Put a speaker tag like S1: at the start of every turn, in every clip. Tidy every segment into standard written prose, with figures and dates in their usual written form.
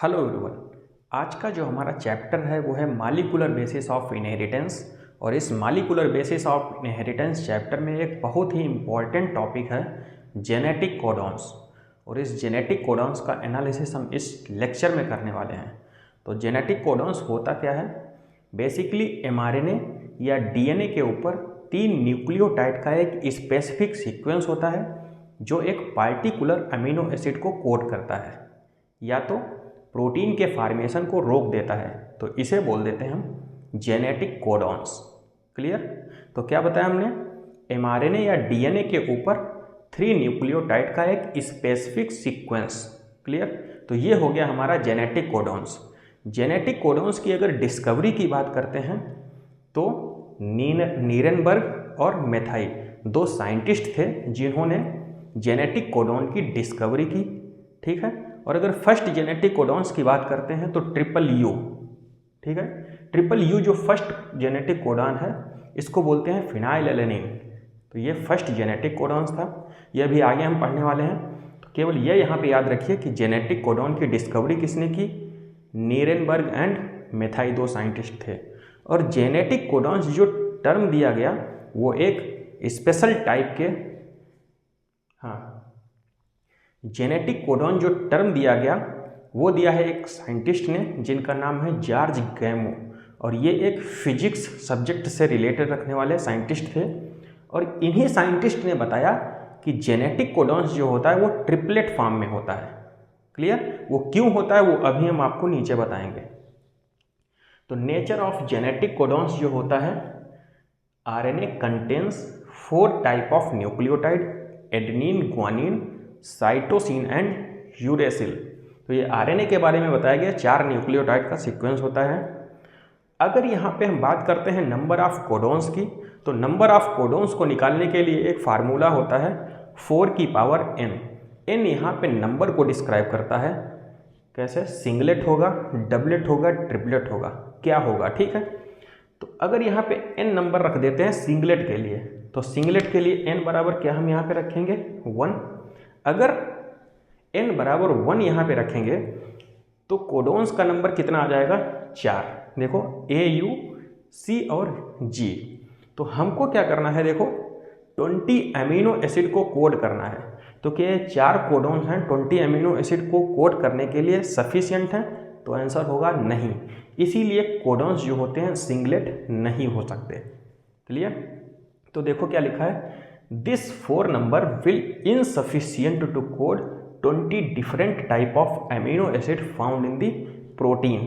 S1: Hello everyone. आज का जो हमारा चैप्टर है वो है मॉलिक्यूलर बेसिस ऑफ इनहेरिटेंस। और इस molecular basis of inheritance chapter में एक बहुत ही इम्पॉर्टेंट टॉपिक है जेनेटिक कोडॉन्स। और इस जेनेटिक कोडॉन्स का एनालिसिस हम इस लेक्चर में करने वाले हैं। तो जेनेटिक कोडॉन्स होता क्या है? बेसिकली एमआरएनए या डीएनए के ऊपर 3 न्यूक्लियोटाइड का एक स्पेसिफिक सीक्वेंस होता है जो एक पार्टिकुलर अमीनो एसिड को कोड करता है या तो प्रोटीन के फॉर्मेशन को रोक देता है। तो इसे बोल देते हैं हम जेनेटिक कोडॉन्स। क्लियर? तो क्या बताया हमने? एमआरएनए या डीएनए के ऊपर 3 न्यूक्लियोटाइड का एक स्पेसिफिक सीक्वेंस। क्लियर? तो ये हो गया हमारा जेनेटिक कोडॉन्स। जेनेटिक कोडॉन्स की अगर डिस्कवरी की बात करते हैं तो नीरेनबर्ग और मेथाई 2 साइंटिस्ट थे जिन्होंने जेनेटिक कोडॉन की डिस्कवरी की। ठीक है? और अगर फर्स्ट जेनेटिक कोडॉन्स की बात करते हैं तो ट्रिपल यू। ठीक है? ट्रिपल यू जो फर्स्ट जेनेटिक कोडॉन है इसको बोलते हैं फिनाइलएलेनिन। तो ये फर्स्ट जेनेटिक कोडॉन्स था। ये अभी आगे हम पढ़ने वाले हैं। तो केवल ये यहाँ पे याद रखिए कि जेनेटिक कोडॉन की डिस्कवरी किसने की? नीरेनबर्ग एंड मेथाई 2 साइंटिस्ट थे। और जेनेटिक कोडॉन्स जो टर्म दिया गया वो एक स्पेशल टाइप के जेनेटिक कोडॉन जो टर्म दिया गया वो दिया है एक साइंटिस्ट ने जिनका नाम है जॉर्ज गैमो। और ये एक फिजिक्स सब्जेक्ट से रिलेटेड रखने वाले साइंटिस्ट थे। और इन्हीं साइंटिस्ट ने बताया कि जेनेटिक कोडॉन्स जो होता है वो ट्रिपलेट फॉर्म में होता है। क्लियर? वो क्यों होता है वो अभी हम आपको नीचे बताएंगे। तो नेचर ऑफ जेनेटिक कोडॉन्स जो होता है, RNA contains 4 type of nucleotide, adenine, guanine, cytosine and uracil. तो ये आरएनए के बारे में बताया गया 4 न्यूक्लियोटाइड का सीक्वेंस होता है। अगर यहाँ पे हम बात करते हैं नंबर ऑफ कोडॉन्स की, तो नंबर ऑफ कोडॉन्स को निकालने के लिए एक फार्मूला होता है 4 की पावर n। n यहाँ पे नंबर को डिस्क्राइब करता है। कैसे? सिंगलेट होगा, डबलेट होगा, ट्रिपलेट होगा, क्या होगा? ठीक है? तो अगर यहाँ पे n नंबर रख देते हैं सिंगलेट के लिए, तो सिंगलेट के लिए n बराबर क्या हम यहाँ पे रखेंगे? 1। अगर n बराबर 1 यहाँ पे रखेंगे तो कोडॉन्स का नंबर कितना आ जाएगा? 4। देखो A, U, C और G। तो हमको क्या करना है? देखो 20 अमीनो एसिड को कोड करना है। तो क्या ये 4 कोडॉन्स हैं 20 अमीनो एसिड को कोड करने के लिए सफिशिएंट हैं? तो आंसर होगा नहीं। इसीलिए कोडॉन्स जो होते हैं सिंगलेट नहीं हो सकते। क्लियर? तो देखो क्या लिखा है, this 4 number will insufficient to code 20 different type of amino acid found in the protein.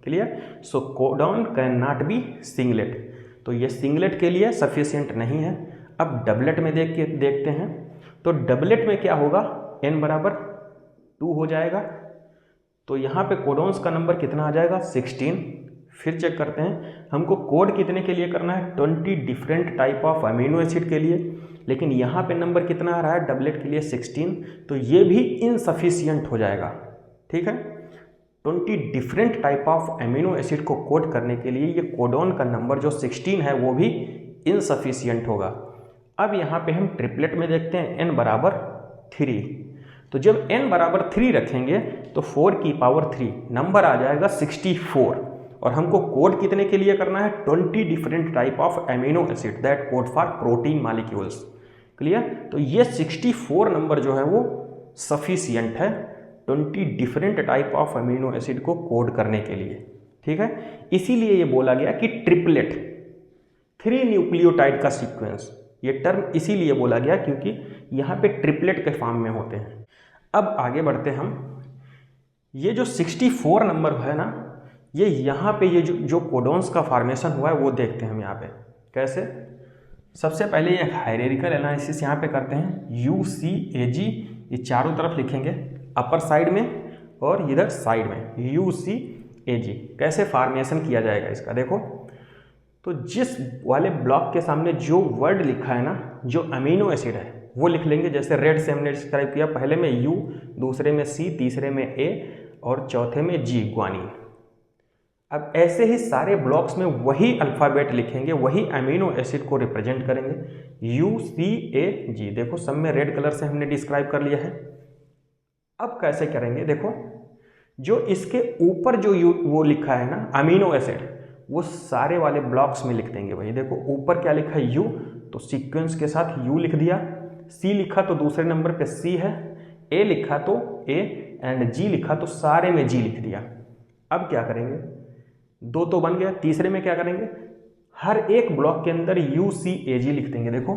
S1: Clear? So codon can not be singlet. तो ये सिंगलेट के लिए सफिशियंट नहीं है। अब डबलेट में देखते हैं। तो डबलेट में क्या होगा? n बराबर 2 हो जाएगा। तो यहाँ पे कोडॉन्स का नंबर कितना आ जाएगा? 16। फिर चेक करते हैं, हमको कोड कितने के लिए करना है? 20 different type of amino acid के लिए। लेकिन यहाँ पे नंबर कितना आ रहा है डबलेट के लिए? 16। तो ये भी इनसफिशियंट हो जाएगा। ठीक है? 20 different type of amino acid को कोड करने के लिए ये कोडॉन का नंबर जो 16 है वो भी इनसफिशियंट होगा। अब यहाँ पे हम ट्रिपलेट में देखते हैं n बराबर 3। तो जब n बराबर 3 रखेंगे तो 4 की पावर 3 नंबर आ जाएगा 64। और हमको कोड कितने के लिए करना है? 20 different type of amino acid that code for protein molecules. Clear? तो ये 64 नंबर जो है वो सफिशियंट है 20 different type of amino acid को कोड करने के लिए। ठीक है? इसीलिए ये बोला गया कि ट्रिपलेट 3 न्यूक्लियोटाइड का सीक्वेंस। ये टर्म इसीलिए बोला गया क्योंकि यहाँ पे ट्रिपलेट के फॉर्म में होते हैं। अब आगे बढ़ते हम। ये जो 64 नंबर है ना, ये यहाँ पे ये जो कोडॉन्स का फॉर्मेशन हुआ है वो देखते हैं हम यहाँ पे। कैसे? सबसे पहले ये हायरार्किकल एनालिसिस यहाँ पे करते हैं। UCAG ये चारों तरफ लिखेंगे, अपर साइड में और इधर साइड में UCAG। कैसे फॉर्मेशन किया जाएगा इसका? देखो, तो जिस वाले ब्लॉक के सामने जो वर्ड लिखा है ना, जो अमीनो एसिड है वो लिख लेंगे। जैसे रेड से हमने डिस्क्राइब किया, पहले में U, दूसरे में C, तीसरे में A और चौथे में G, ग्वानिन। अब ऐसे ही सारे ब्लॉक्स में वही अल्फ़ाबेट लिखेंगे, वही अमीनो एसिड को रिप्रेजेंट करेंगे UCAG। देखो सब में रेड कलर से हमने डिस्क्राइब कर लिया है। अब कैसे करेंगे? देखो जो इसके ऊपर जो वो लिखा है ना अमीनो एसिड, वो सारे वाले ब्लॉक्स में लिख देंगे भाई। देखो ऊपर क्या लिखा है, यू, तो सीक्वेंस के साथ यू लिख दिया, सी लिखा तो दूसरे नंबर पे सी है, ए लिखा तो ए, एंड जी लिखा तो सारे में जी लिख दिया। अब क्या करेंगे, दो तो बन गया, तीसरे में क्या करेंगे, हर एक ब्लॉक के अंदर यू सी ए जी लिख देंगे। देखो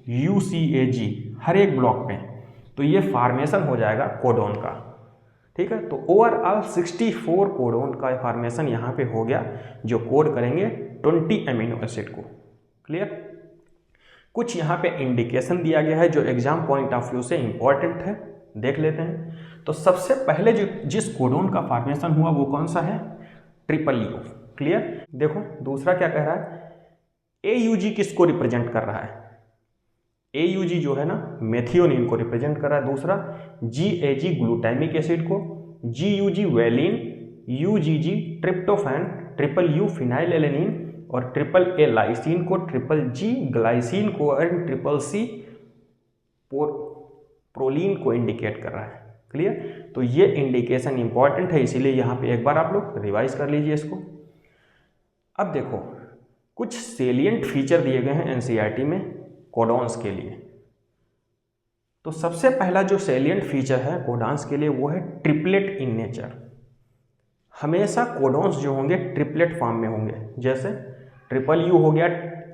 S1: यू सी ए जी हर एक ब्लॉक में, तो ये फॉर्मेशन हो जाएगा कोडोन का। ठीक है, तो ओवरऑल 64 कोडोन का फॉर्मेशन यहाँ पे हो गया, जो कोड करेंगे 20 अमीनो एसिड को। क्लियर। कुछ यहाँ पे इंडिकेशन दिया गया है जो एग्जाम पॉइंट ऑफ व्यू से इंपॉर्टेंट है, देख लेते हैं। तो सबसे पहले जिस कोडोन का फॉर्मेशन हुआ वो कौन सा है, ट्रिपल यू। क्लियर। देखो दूसरा क्या कह रहा है, AUG किसको रिप्रेजेंट कर रहा है, AUG जो है ना मेथियोनिन को रिप्रेजेंट कर रहा है। दूसरा GAG ग्लूटामिक एसिड को, GUG valine, UGG tryptophan, triple U phenyl alanine, और ट्रिपल ए लाइसिन को, ट्रिपल G ग्लाइसिन को, और ट्रिपल C प्रोलीन को इंडिकेट कर रहा है। क्लियर। तो ये इंडिकेशन इंपॉर्टेंट है, इसीलिए यहाँ पे एक बार आप लोग रिवाइज कर लीजिए इसको। अब देखो कुछ सेलिएंट फीचर दिए गए हैं NCERT में कोडॉन्स के लिए। तो सबसे पहला जो सेलिएंट फीचर है कोडॉन्स के लिए वो है ट्रिपलेट इन नेचर। हमेशा कोडॉन्स जो होंगे ट्रिपलेट फॉर्म में होंगे, जैसे ट्रिपल यू हो गया,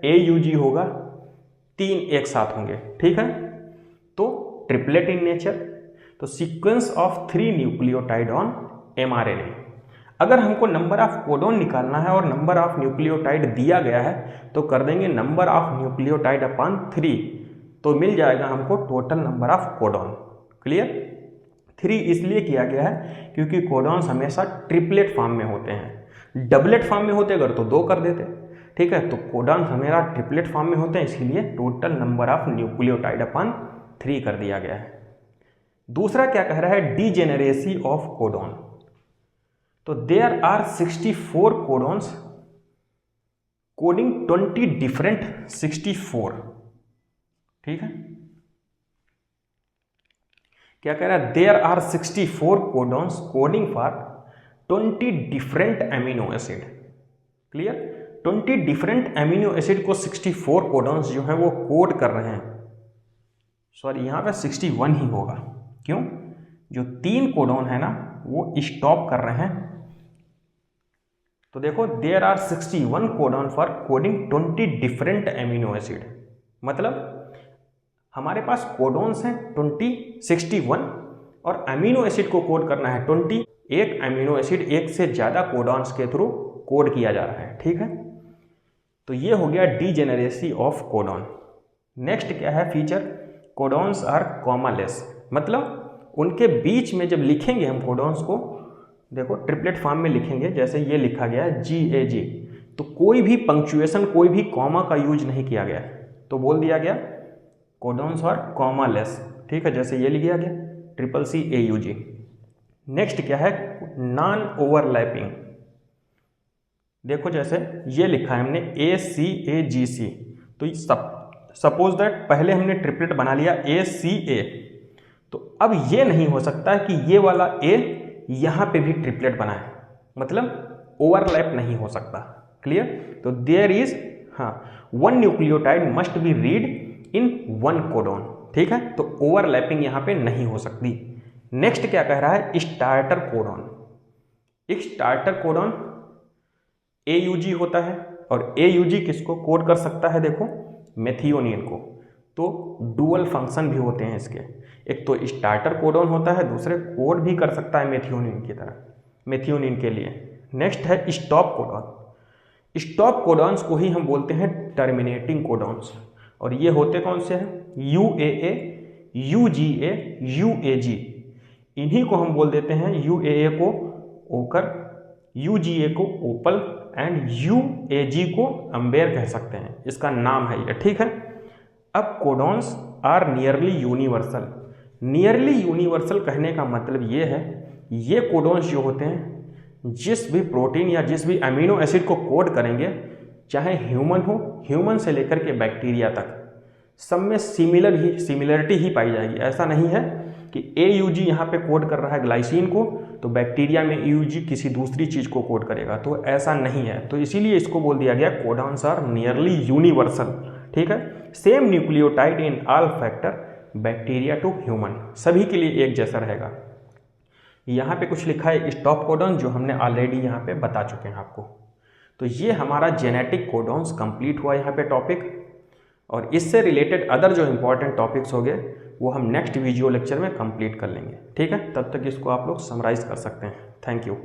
S1: AUG होगा, 3 एक साथ होंगे। ठीक है, तो ट्रिपलेट इन नेचर। तो sequence of 3 nucleotide on mRNA। अगर हमको नंबर ऑफ कोडोन निकालना है और नंबर ऑफ न्यूक्लियोटाइड दिया गया है तो कर देंगे नंबर ऑफ न्यूक्लियोटाइड अपॉन 3, तो मिल जाएगा हमको total number of codon. Clear. 3 इसलिए किया गया है क्योंकि कोडॉन्स हमेशा ट्रिपलेट फॉर्म में होते हैं, डबलेट फॉर्म में होते अगर तो 2 कर देते। ठीक है, तो कोडॉन्स हमेशा ट्रिपलेट फॉर्म में होते हैं, इसीलिए total number of nucleotide upon 3 कर दिया गया है। दूसरा क्या कह रहा है, डीजेनेरेसी ऑफ कोडॉन। तो there are 64 codons coding 20 different 64। ठीक है, क्या कह रहा है, there are 64 codons coding for 20 different amino acid. Clear. 20 different amino acid को 64 कोडॉन्स जो हैं वो कोड कर रहे हैं। सॉरी, यहाँ पे 61 ही होगा, क्यों, जो 3 कोडॉन है ना वो स्टॉप कर रहे हैं। तो देखो there are 61 codon for coding 20 different amino acid, मतलब हमारे पास कोडॉन्स हैं 61 और अमीनो एसिड को कोड करना है 20। एक अमीनो एसिड एक से ज़्यादा कोडॉन्स के थ्रू कोड किया जा रहा है। ठीक है, तो ये हो गया डीजेनेरेसी ऑफ कोडॉन। नेक्स्ट क्या है फीचर, कोडॉन्स आर कॉमालेस, मतलब उनके बीच में जब लिखेंगे हम कोडॉन्स को, देखो ट्रिपलेट फॉर्म में लिखेंगे, जैसे ये लिखा गया है GAG, तो कोई भी पंक्चुएशन, कोई भी कॉमा का यूज नहीं किया गया है, तो बोल दिया गया कोडॉन्स आर कॉमालेस। ठीक है, जैसे ये लिखा गया ट्रिपल C AUG। नेक्स्ट क्या है, नॉन ओवरलैपिंग। देखो जैसे ये लिखा है हमने ACAGC, तो सपोज दैट पहले हमने ट्रिपलेट बना लिया ACA, तो अब ये नहीं हो सकता कि ये वाला A यहाँ पे भी ट्रिपलेट बना है, मतलब ओवरलैप नहीं हो सकता। क्लियर। तो there is one nucleotide must be read in 1 codon. ठीक है, तो ओवरलैपिंग यहाँ पे नहीं हो सकती। नेक्स्ट क्या कह रहा है, starter codon. Starter codon AUG होता है, और AUG किसको कोड कर सकता है, देखो मेथियोनिन को। तो डुअल फंक्शन भी होते हैं इसके, एक तो स्टार्टर कोडॉन होता है, दूसरे कोड भी कर सकता है मेथियोनिन की तरह, मेथियोनिन के लिए। नेक्स्ट है स्टॉप कोडॉन। स्टॉप कोडॉन्स को ही हम बोलते हैं टर्मिनेटिंग कोडॉन्स, और ये होते कौन से हैं, UAA, UGA, UAG। इन्हीं को हम बोल देते हैं, UAA को ओकर, UGA को ओपल, एंड UAG को अम्बेर कह सकते हैं, इसका नाम है ये। ठीक है, अब codons are nearly universal. Nearly universal कहने का मतलब ये है, ये कोडॉन्स जो होते हैं जिस भी प्रोटीन या जिस भी अमीनो एसिड को कोड करेंगे, चाहे ह्यूमन हो, ह्यूमन से लेकर के बैक्टीरिया तक, सब में सिमिलरिटी ही पाई जाएगी। ऐसा नहीं है कि AUG यहाँ पे कोड कर रहा है ग्लाइसिन को, तो बैक्टीरिया में ईयूजी किसी दूसरी चीज़ को कोड करेगा, तो ऐसा नहीं है। तो इसीलिए इसको बोल दिया गया कोडॉन्स आर नियरली यूनिवर्सल, ठीक है। Same nucleotide in all factor bacteria to human, सभी के लिए एक जैसा रहेगा। यहाँ पे कुछ लिखा है स्टॉप कोडॉन, जो हमने ऑलरेडी यहाँ पे बता चुके हैं आपको। तो ये हमारा जेनेटिक कोडॉन्स कंप्लीट हुआ यहाँ पे टॉपिक, और इससे रिलेटेड अदर जो इंपॉर्टेंट टॉपिक्स हो गए वो हम नेक्स्ट वीडियो लेक्चर में कंप्लीट कर लेंगे, ठीक है। तब तक इसको आप लोग समराइज कर सकते हैं। Thank you.